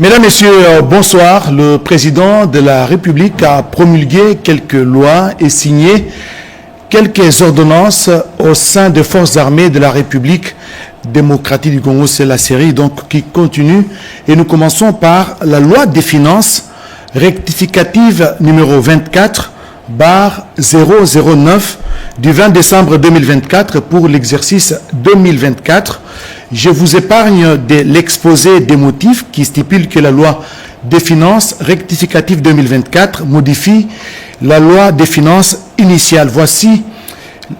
Mesdames, Messieurs, bonsoir. Le président de la République a promulgué quelques lois et signé quelques ordonnances au sein des forces armées de la République démocratique du Congo. C'est la série donc qui continue et nous commençons par la loi des finances rectificative numéro 24/009 du 20 décembre 2024 pour l'exercice 2024. Je vous épargne de l'exposé des motifs qui stipule que la loi des finances rectificative 2024 modifie la loi des finances initiale. Voici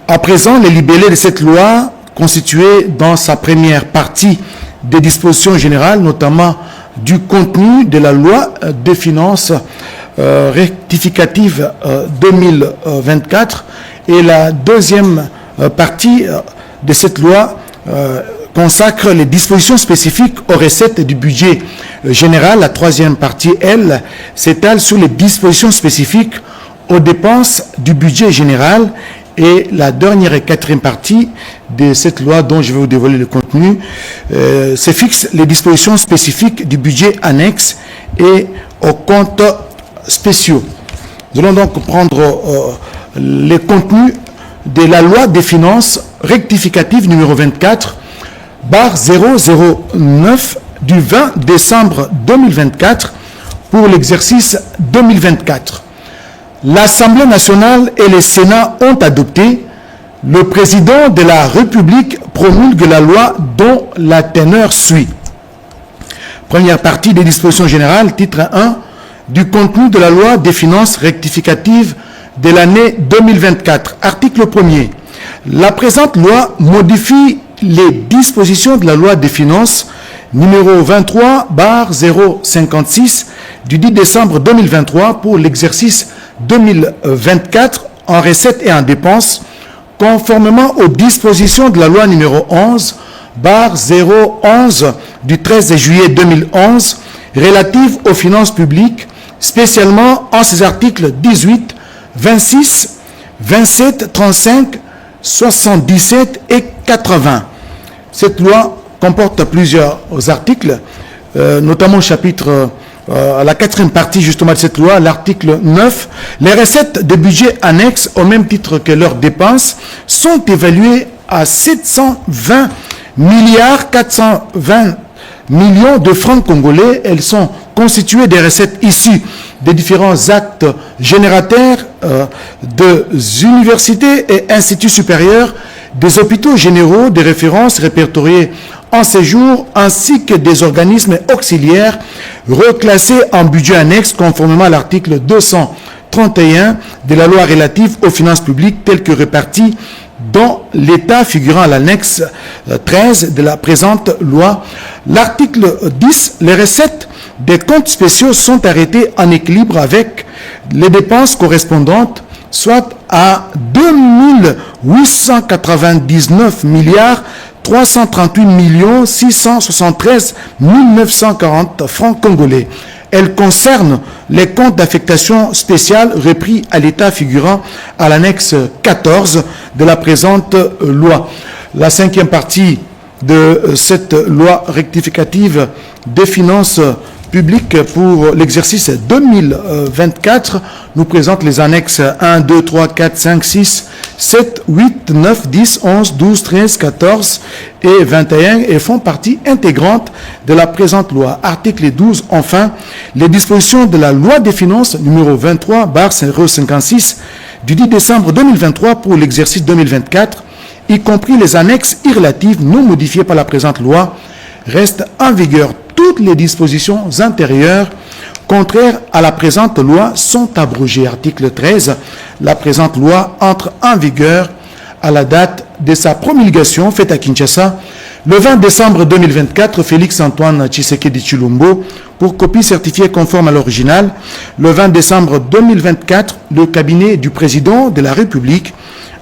à présent les libellés de cette loi constituée dans sa première partie des dispositions générales, notamment du contenu de la loi des finances rectificative 2024 et la deuxième partie de cette loi consacre les dispositions spécifiques aux recettes du budget général. La troisième partie, elle, s'étale sur les dispositions spécifiques aux dépenses du budget général. Et la dernière et quatrième partie de cette loi, dont je vais vous dévoiler le contenu, se fixe les dispositions spécifiques du budget annexe et aux comptes spéciaux. Nous allons donc prendre les contenus de la loi des finances rectificative numéro 24/009 du 20 décembre 2024 pour l'exercice 2024. L'Assemblée nationale et le Sénat ont adopté. Le président de la République promulgue la loi dont la teneur suit. Première partie des dispositions générales, titre 1, du contenu de la loi des finances rectificative de l'année 2024. Article 1er. La présente loi modifie les dispositions de la loi des finances numéro 23/056 du 10 décembre 2023 pour l'exercice 2024 en recettes et en dépenses, conformément aux dispositions de la loi numéro 11/011 du 13 juillet 2011 relative aux finances publiques, spécialement en ses articles 18, 26, 27, 35, 77 et 80. Cette loi comporte plusieurs articles, notamment au chapitre, à la quatrième partie justement de cette loi, l'article 9. Les recettes de budget annexes, au même titre que leurs dépenses, sont évaluées à 720 milliards 420 millions de francs congolais. Elles sont constituées des recettes issues des différents actes générateurs des universités et instituts supérieurs, des hôpitaux généraux, des références répertoriées en séjour, ainsi que des organismes auxiliaires reclassés en budget annexe conformément à l'article 231 de la loi relative aux finances publiques telles que réparties dans l'État figurant à l'annexe 13 de la présente loi. L'article 10, les recettes des comptes spéciaux sont arrêtés en équilibre avec les dépenses correspondantes, soit à 2899 milliards 338 millions 673 940 francs congolais. Elle concerne les comptes d'affectation spéciale repris à l'État figurant à l'annexe 14 de la présente loi. La cinquième partie de cette loi rectificative des finances publiques pour l'exercice 2024 nous présente les annexes 1, 2, 3, 4, 5, 6, 7, 8, 9, 10, 11, 12, 13, 14 et 21 et font partie intégrante de la présente loi. Article 12, enfin, les dispositions de la loi des finances numéro 23/056 du 10 décembre 2023 pour l'exercice 2024, y compris les annexes irrelatives non modifiées par la présente loi, restent en vigueur. Toutes les dispositions antérieures contraires à la présente loi sont abrogées. Article 13. La présente loi entre en vigueur à la date de sa promulgation faite à Kinshasa le 20 décembre 2024. Félix-Antoine Tshisekedi Tshilombo pour copie certifiée conforme à l'original. Le 20 décembre 2024, le cabinet du président de la République,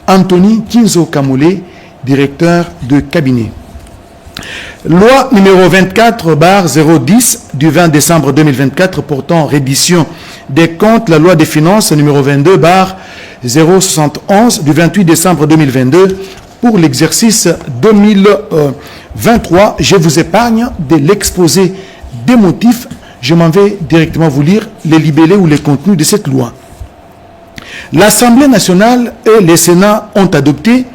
Anthony Kinzo Kamole, directeur de cabinet. Loi numéro 24/010 du 20 décembre 2024 portant reddition des comptes, la loi des finances numéro 22/071 du 28 décembre 2022 pour l'exercice 2023. Je vous épargne de l'exposé des motifs. Je m'en vais directement vous lire les libellés ou les contenus de cette loi. L'Assemblée nationale et le Sénat ont adopté.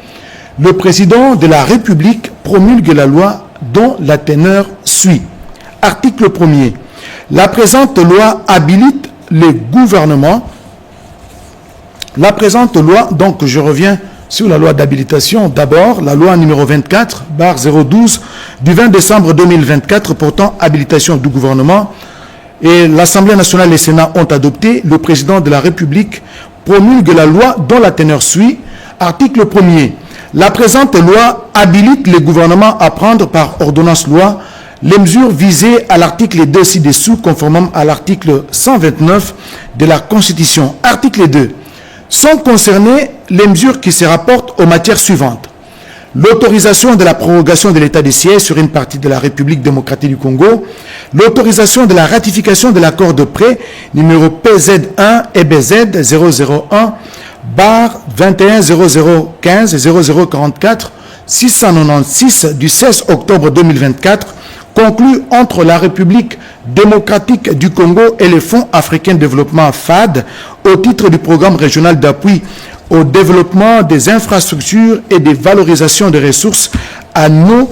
Le président de la République promulgue la loi dont la teneur suit. Article 1er. La présente loi habilite le gouvernement. La présente loi, donc je reviens sur la loi d'habilitation. D'abord, la loi numéro 24/012 du 20 décembre 2024 portant habilitation du gouvernement. Et l'Assemblée nationale et le Sénat ont adopté. Le président de la République promulgue la loi dont la teneur suit. Article 1er. La présente loi habilite le gouvernement à prendre par ordonnance-loi les mesures visées à l'article 2 ci-dessous, conformément à l'article 129 de la Constitution. Article 2. Sont concernées les mesures qui se rapportent aux matières suivantes. L'autorisation de la prorogation de l'état de siège sur une partie de la République démocratique du Congo, l'autorisation de la ratification de l'accord de prêt numéro PZ1 et BZ 001/210015 0044 696 du 16 octobre 2024 conclu entre la République démocratique du Congo et le Fonds africain de développement FAD au titre du programme régional d'appui au développement des infrastructures et des valorisations des ressources à nous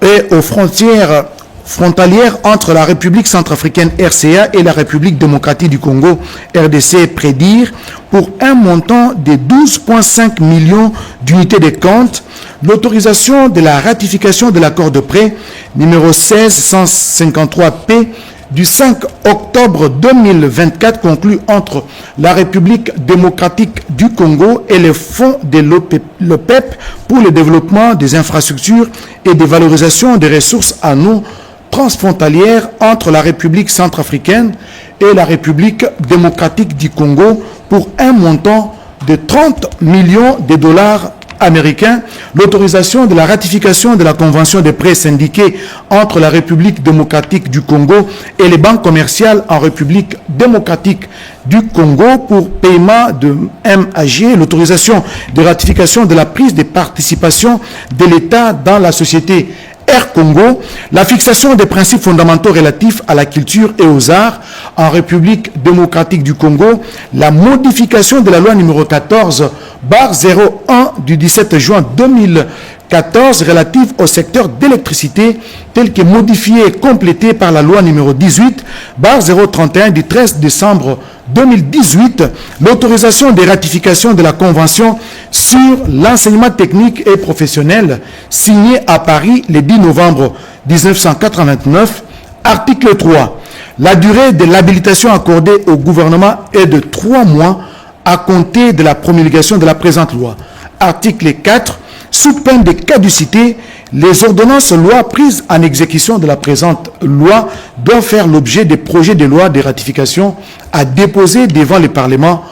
et aux frontières frontalière entre la République centrafricaine RCA et la République démocratique du Congo RDC prédire pour un montant de 12,5 millions d'unités de compte l'autorisation de la ratification de l'accord de prêt numéro 1653P du 5 octobre 2024 conclu entre la République démocratique du Congo et le Fonds de l'OPEP pour le développement des infrastructures et des valorisations des ressources à nous transfrontalière entre la République centrafricaine et la République démocratique du Congo pour un montant de 30 millions de dollars américains, l'autorisation de la ratification de la convention de prêts syndiqués entre la République démocratique du Congo et les banques commerciales en République démocratique du Congo pour paiement de MAG, l'autorisation de ratification de la prise de participation de l'État dans la société Air Congo, la fixation des principes fondamentaux relatifs à la culture et aux arts en République démocratique du Congo, la modification de la loi numéro 14/01 du 17 juin 2014 relative au secteur d'électricité, tel que modifié et complété par la loi numéro 18/031 du 13 décembre 2018, l'autorisation des ratifications de la Convention sur l'enseignement technique et professionnel signée à Paris le 10 novembre 1989. Article 3. La durée de l'habilitation accordée au gouvernement est de 3 mois à compter de la promulgation de la présente loi. Article 4. sous peine de caducité, les ordonnances loi prises en exécution de la présente loi doivent faire l'objet des projets de loi de ratification à déposer devant le Parlement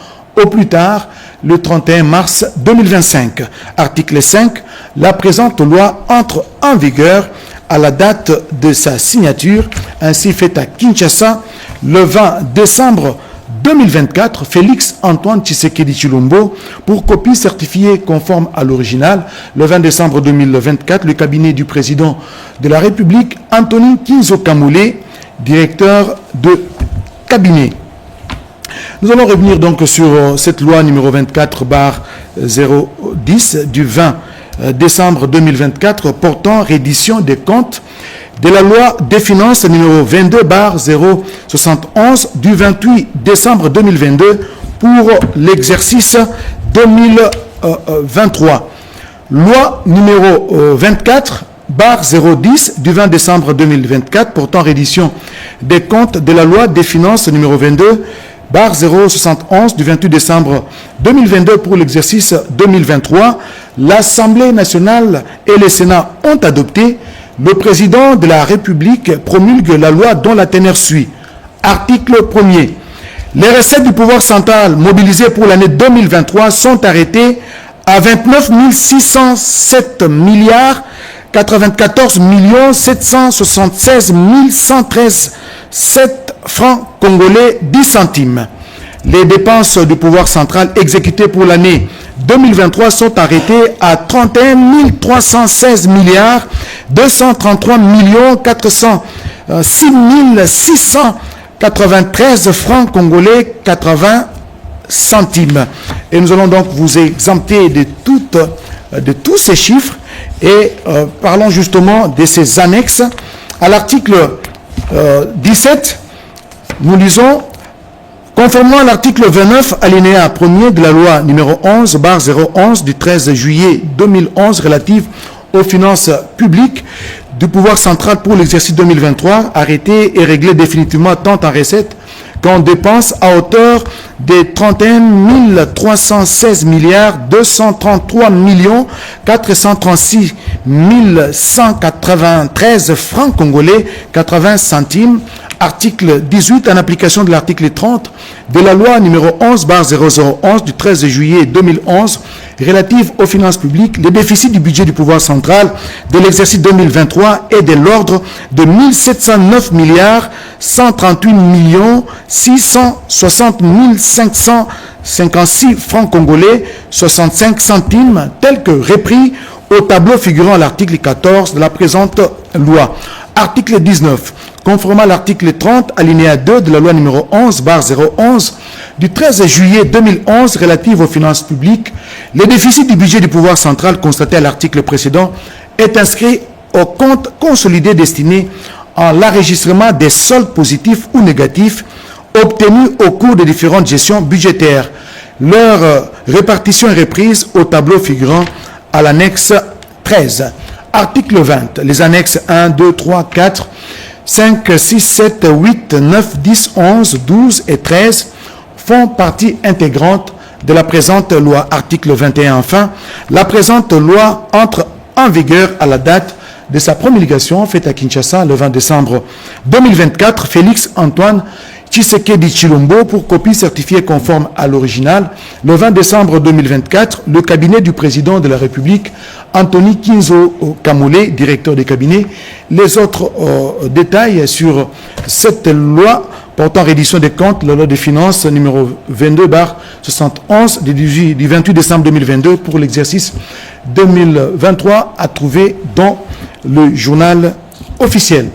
au plus tard le 31 mars 2025. Article 5. La présente loi entre en vigueur à la date de sa signature, ainsi faite à Kinshasa le 20 décembre 2024, Félix Antoine Tshisekedi Tshilombo, pour copie certifiée conforme à l'original. Le 20 décembre 2024, le cabinet du président de la République, Anthony Kinzo Kamole, directeur de cabinet. Nous allons revenir donc sur cette loi numéro 24/010 du 20 décembre 2024 portant reddition des comptes de la loi des finances numéro 22/071 du 28 décembre 2022 pour l'exercice 2023. Loi numéro 24/010 du 20 décembre 2024 portant reddition des comptes de la loi des finances numéro 22/071 du 28 décembre 2022 pour l'exercice 2023. L'Assemblée nationale et le Sénat ont adopté. Le président de la République promulgue la loi dont la teneur suit. Article 1er. Les recettes du pouvoir central mobilisées pour l'année 2023 sont arrêtées à 29 607 milliards 94 776 113 7 francs congolais 10 centimes. Les dépenses du pouvoir central exécutées pour l'année 2023 sont arrêtées à 31 316 milliards 233 406 693 francs congolais 80 centimes. Et nous allons donc vous exempter de tous ces chiffres et parlons justement de ces annexes. À l'article 17, nous lisons: conformément à l'article 29, alinéa 1er de la loi numéro 11/011 du 13 juillet 2011 relative aux finances publiques du pouvoir central pour l'exercice 2023, arrêté et réglé définitivement tant en recettes qu'en dépenses à hauteur de 31 316 milliards 233 436 193 francs congolais 80 centimes. Article 18, en application de l'article 30 de la loi numéro 11/011 du 13 juillet 2011 relative aux finances publiques, le déficit du budget du pouvoir central de l'exercice 2023 est de l'ordre de 1709 milliards 138 660 556 francs congolais 65 centimes, tel que repris au tableau figurant à l'article 14 de la présente loi. Article 19. Conformément à l'article 30, alinéa 2 de la loi numéro 11/011 du 13 juillet 2011 relative aux finances publiques, le déficit du budget du pouvoir central constaté à l'article précédent est inscrit au compte consolidé destiné à l'enregistrement des soldes positifs ou négatifs obtenus au cours des différentes gestions budgétaires. Leur répartition est reprise au tableau figurant à l'annexe 13. Article 20. Les annexes 1, 2, 3, 4, 5, 6, 7, 8, 9, 10, 11, 12 et 13 font partie intégrante de la présente loi. Article 21. Enfin, la présente loi entre en vigueur à la date de sa promulgation faite à Kinshasa le 20 décembre 2024. Félix Antoine Tshisekedi Tshilombo, pour copie certifiée conforme à l'original. Le 20 décembre 2024, le cabinet du président de la République, Anthony Kinzo Kamole, directeur des cabinets. Les autres détails sur cette loi portant reddition des comptes, la loi des finances numéro 22/71 du 28 décembre 2022 pour l'exercice 2023 à trouver dans le journal officiel.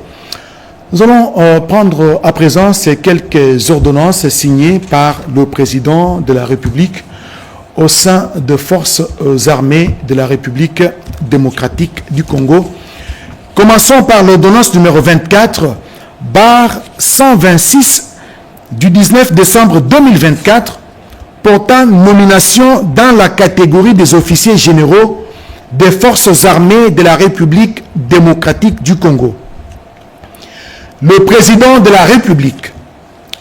Nous allons prendre à présent ces quelques ordonnances signées par le président de la République au sein de forces armées de la République démocratique du Congo. Commençons par l'ordonnance numéro 24/126 du 19 décembre 2024 portant nomination dans la catégorie des officiers généraux des forces armées de la République démocratique du Congo. Le président de la République,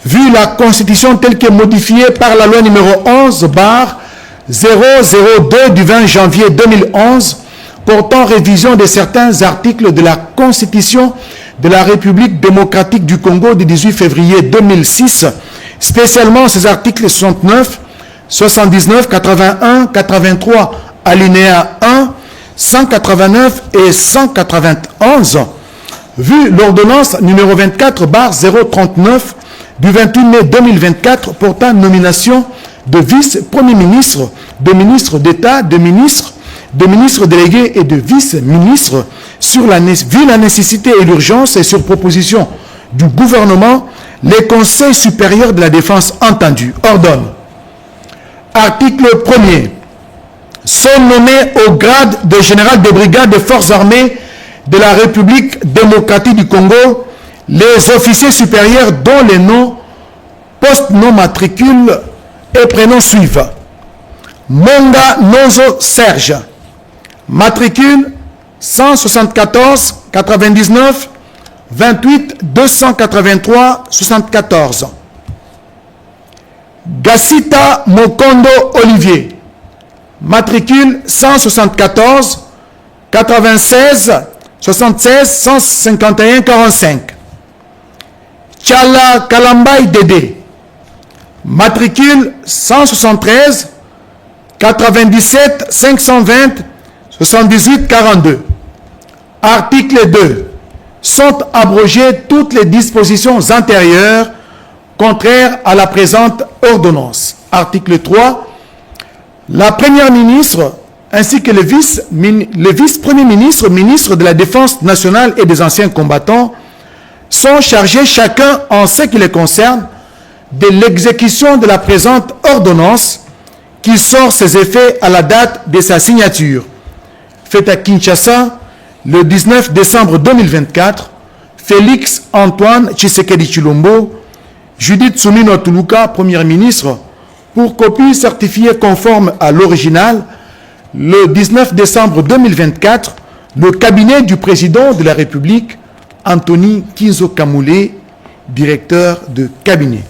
vu la Constitution telle que modifiée par la loi numéro 11/002 du 20 janvier 2011 portant révision de certains articles de la Constitution de la République démocratique du Congo du 18 février 2006, spécialement ces articles 69, 79, 81, 83, alinéa 1, 189 et 191, vu l'ordonnance numéro 24/039 du 28 mai 2024 portant nomination de vice-premier ministre, de ministre d'État, de ministre délégué et de vice-ministre, vu la nécessité et l'urgence et sur proposition du gouvernement, les conseils supérieurs de la défense entendus ordonnent. Article 1er. Sont nommés au grade de général de brigade des forces armées de la République démocratique du Congo les officiers supérieurs dont les noms, postes, nom, matricule et prénoms suivent. Monga Nozo Serge, matricule 174 99 28 283 74. Gassita Mokondo Olivier, matricule 174 96 76 151 45. Tchala Kalambay Dédé, matricule 173 97 520 78 42. Article 2. Sont abrogées toutes les dispositions antérieures contraires à la présente ordonnance. Article 3. La première ministre ainsi que le vice-premier ministre, ministre de la Défense nationale et des anciens combattants sont chargés chacun en ce qui les concerne de l'exécution de la présente ordonnance qui sort ses effets à la date de sa signature. Faite à Kinshasa le 19 décembre 2024, Félix Antoine Tshisekedi Tshilombo, Judith Suminwa Tuluka, première ministre, pour copie certifiée conforme à l'original, le 19 décembre 2024, le cabinet du président de la République, Anthony Kinzo Kamoulé, directeur de cabinet.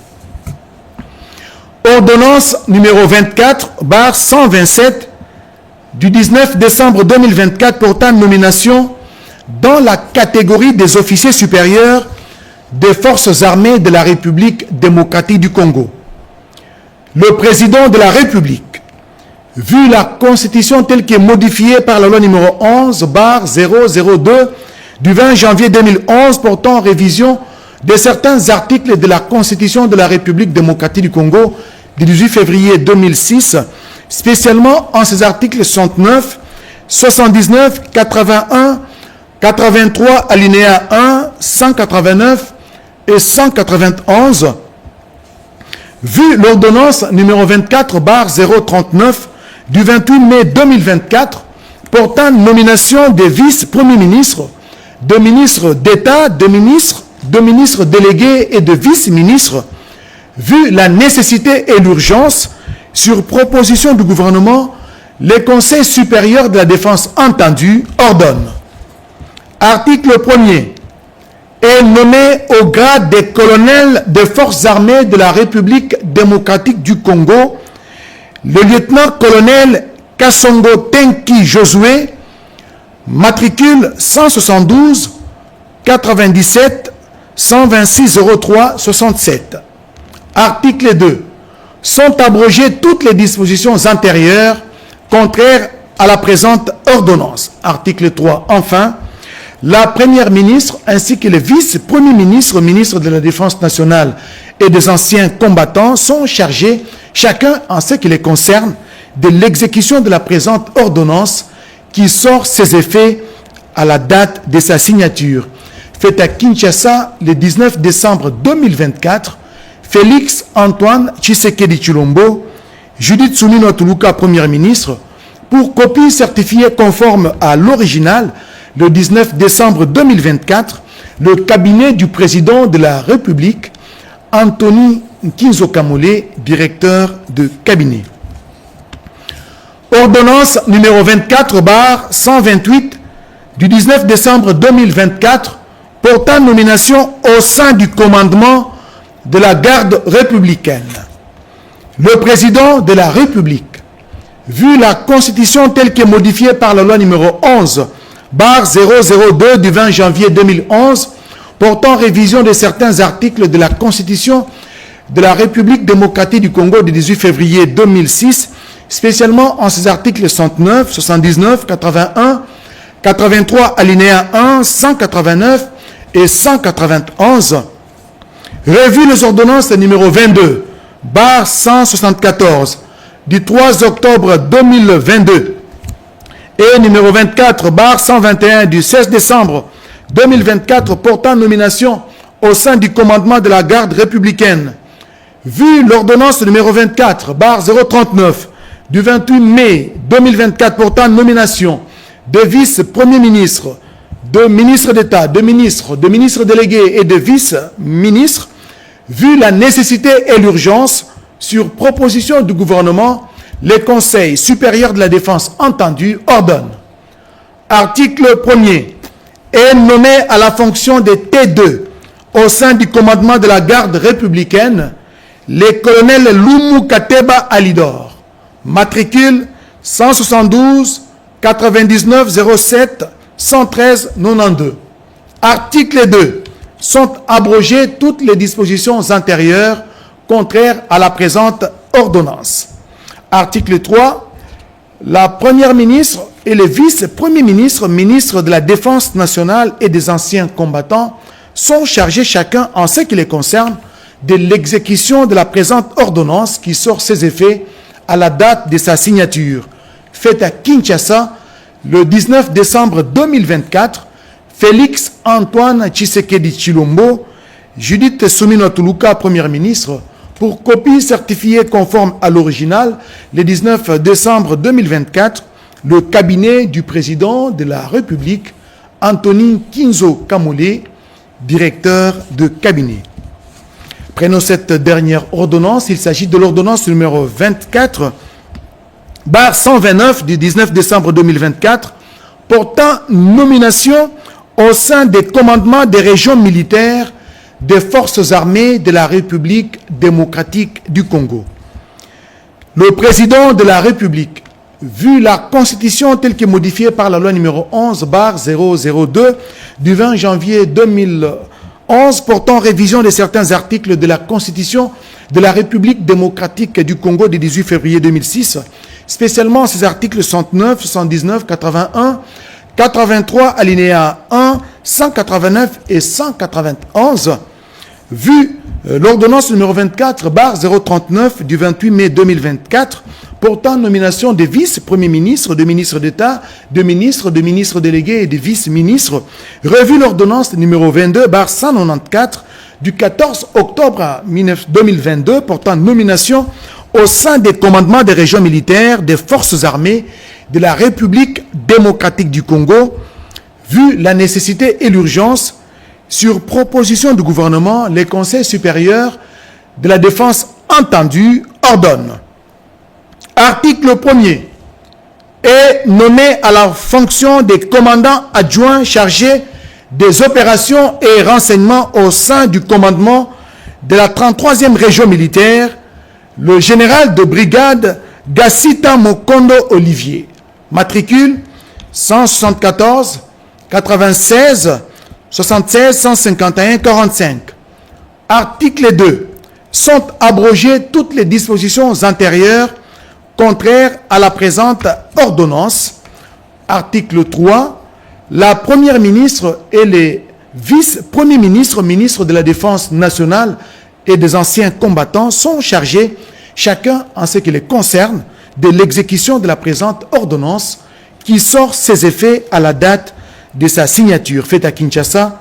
Ordonnance numéro 24/127 du 19 décembre 2024 portant nomination dans la catégorie des officiers supérieurs des forces armées de la République démocratique du Congo. Le président de la République, vu la Constitution telle qu'est modifiée par la loi numéro 11/002 du 20 janvier 2011 portant révision de certains articles de la Constitution de la République démocratique du Congo du 18 février 2006, spécialement en ses articles 69, 79, 81, 83, alinéa 1, 189 et 191, vu l'ordonnance numéro 24/039 du 28 mai 2024 portant nomination des vice-premiers ministres, de ministres d'État, de ministres délégués et de vice-ministres, vu la nécessité et l'urgence, sur proposition du gouvernement, les conseils supérieurs de la défense entendus ordonnent. Article 1er. Est nommé au grade des colonels des forces armées de la République démocratique du Congo le lieutenant-colonel Kassongo Tenki Josué, matricule 172 97 126 03 67. Article 2. Sont abrogées toutes les dispositions antérieures contraires à la présente ordonnance. Article 3. Enfin, la première ministre ainsi que le vice-premier ministre, ministre de la Défense nationale et des anciens combattants sont chargés, chacun en ce qui les concerne, de l'exécution de la présente ordonnance qui sort ses effets à la date de sa signature. Faite à Kinshasa le 19 décembre 2024, Félix Antoine Tshisekedi Tshilombo, Judith Suminwa Tuluka, première ministre, pour copie certifiée conforme à l'original, le 19 décembre 2024, le cabinet du président de la République, Anthony Kinzo Kamoulé, directeur de cabinet. Ordonnance numéro 24/128 du 19 décembre 2024 portant nomination au sein du commandement de la garde républicaine. Le président de la République, vu la Constitution telle que modifiée par la loi numéro 11/002 du 20 janvier 2011 portant révision de certains articles de la Constitution de la République démocratique du Congo du 18 février 2006, spécialement en ses articles 69, 79, 81, 83 alinéa 1, 189 et 191, revu les ordonnances numéro 22/174 du 3 octobre 2022 et numéro 24/121 du 16 décembre 2024 portant nomination au sein du commandement de la garde républicaine, vu l'ordonnance numéro 24/039 du 28 mai 2024 portant nomination de vice-premier ministre, de ministre d'État, de ministres délégués et de vice-ministres, vu la nécessité et l'urgence, sur proposition du gouvernement, le Conseil supérieur de la défense entendu ordonne. Article 1er. Est nommé à la fonction de T2 au sein du commandement de la garde républicaine le colonel Lumu Kateba Alidor, matricule 172 99 07 113 92. Article 2. Sont abrogées toutes les dispositions antérieures contraires à la présente ordonnance. Article 3. La première ministre et le vice-premier ministre, ministre de la Défense nationale et des anciens combattants, sont chargés chacun en ce qui les concerne de l'exécution de la présente ordonnance qui sort ses effets à la date de sa signature, faite à Kinshasa le 19 décembre 2024. Félix Antoine Tshisekedi Tshilombo, Judith Suminwa Tuluka, première ministre, pour copie certifiée conforme à l'original, le 19 décembre 2024, le cabinet du président de la République, Anthony Kinzo Kamole, directeur de cabinet. Prenons cette dernière ordonnance. Il s'agit de l'ordonnance numéro 24/129 du 19 décembre 2024 portant nomination au sein des commandements des régions militaires des forces armées de la République démocratique du Congo. Le président de la République, vu la Constitution telle que modifiée par la loi numéro 11/002 du 20 janvier 2011 portant révision de certains articles de la Constitution de la République démocratique du Congo du 18 février 2006, spécialement ces articles 69, 79, 81, 83 alinéa 1, 189 et 191, vu l'ordonnance numéro 24/039 du 28 mai 2024 portant nomination des vice-premiers ministres, de ministres d'État, de ministres délégués et de vice-ministres, revu l'ordonnance numéro 22/194 du 14 octobre 2022 portant nomination au sein des commandements des régions militaires des forces armées de la République démocratique du Congo, vu la nécessité et l'urgence, sur proposition du gouvernement, les conseils supérieurs de la défense entendu ordonnent. Article 1er. Est nommé à la fonction des commandants adjoints chargés des opérations et renseignements au sein du commandement de la 33e région militaire, le général de brigade Gassita Mokondo Olivier, matricule 174 96 76 151 45. Article 2. Sont abrogées toutes les dispositions antérieures contraires à la présente ordonnance. Article 3. La première ministre et les vice-premiers ministres, ministres de la Défense nationale et des anciens combattants sont chargés, chacun en ce qui les concerne, de l'exécution de la présente ordonnance qui sort ses effets à la date de sa signature, faite à Kinshasa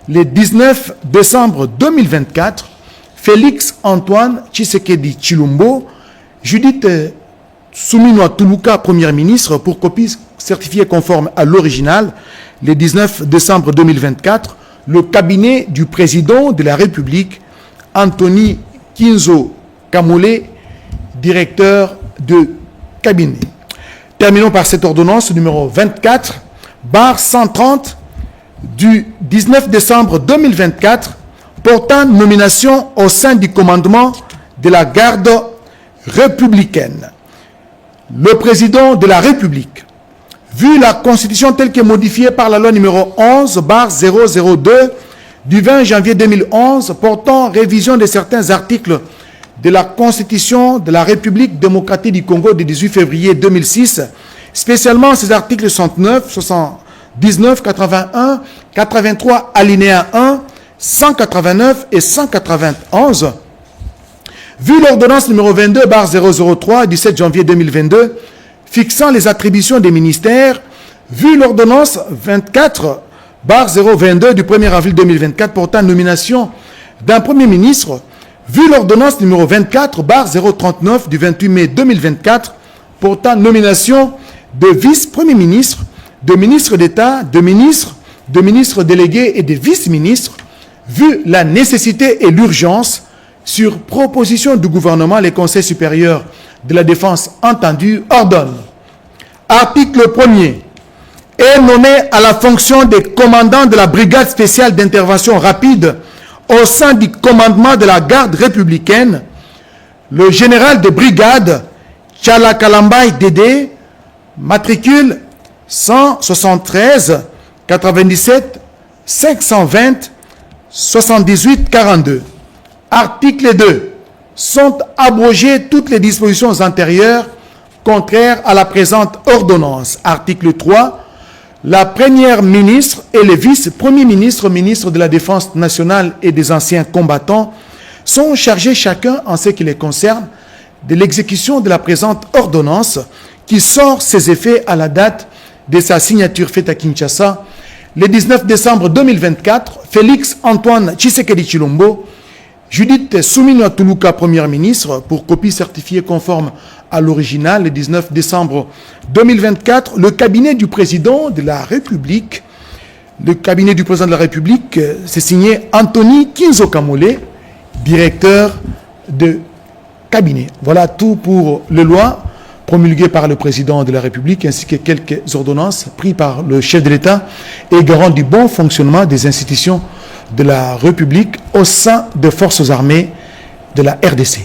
le 19 décembre 2024. Félix Antoine Tshisekedi Tshilombo, Judith Suminwa Tuluka, première ministre, pour copie certifiée conforme à l'original, le 19 décembre 2024, le cabinet du président de la République, Anthony Kinzo Kamole, directeur de cabinet. Terminons par cette ordonnance numéro 24/130 du 19 décembre 2024 portant nomination au sein du commandement de la garde républicaine. le président de la République, vu la Constitution telle que modifiée par la loi numéro 11/002 du 20 janvier 2011 portant révision de certains articles de la Constitution de la République démocratique du Congo du 18 février 2006, spécialement ces articles 69, 79, 81, 83, alinéa 1, 189 et 191, vu l'ordonnance numéro 22/003 du 7 janvier 2022 fixant les attributions des ministères, vu l'ordonnance 24/022 du 1er avril 2024 portant nomination d'un Premier ministre, vu l'ordonnance numéro 24/039 du 28 mai 2024 portant nomination de vice-premier ministre, de ministre d'État, de ministres délégués et de vice-ministres, vu la nécessité et l'urgence, sur proposition du gouvernement, les conseils supérieurs de la défense entendus ordonnent. Article 1er. Est nommé à la fonction de commandant de la brigade spéciale d'intervention rapide au sein du commandement de la garde républicaine, le général de brigade Tchala Kalambay Dédé, matricule 173 97 520 78 42. Article 2. Sont abrogées toutes les dispositions antérieures contraires à la présente ordonnance. Article 3. La première ministre et le vice-premier ministre, ministre de la Défense nationale et des anciens combattants, sont chargés chacun en ce qui les concerne de l'exécution de la présente ordonnance qui sort ses effets à la date de sa signature faite à Kinshasa le 19 décembre 2024. Félix Antoine Tshisekedi Tshilombo, Judith Soumina Toulouka, première ministre, pour copie certifiée conforme à l'original, le 19 décembre 2024, le cabinet du président de la République. Le cabinet du président de la République, c'est signé Anthony Kinzo Kamole, directeur de cabinet. Voilà tout pour les lois promulguées par le président de la République, ainsi que quelques ordonnances prises par le chef de l'État et garant du bon fonctionnement des institutions de la République au sein des forces armées de la RDC.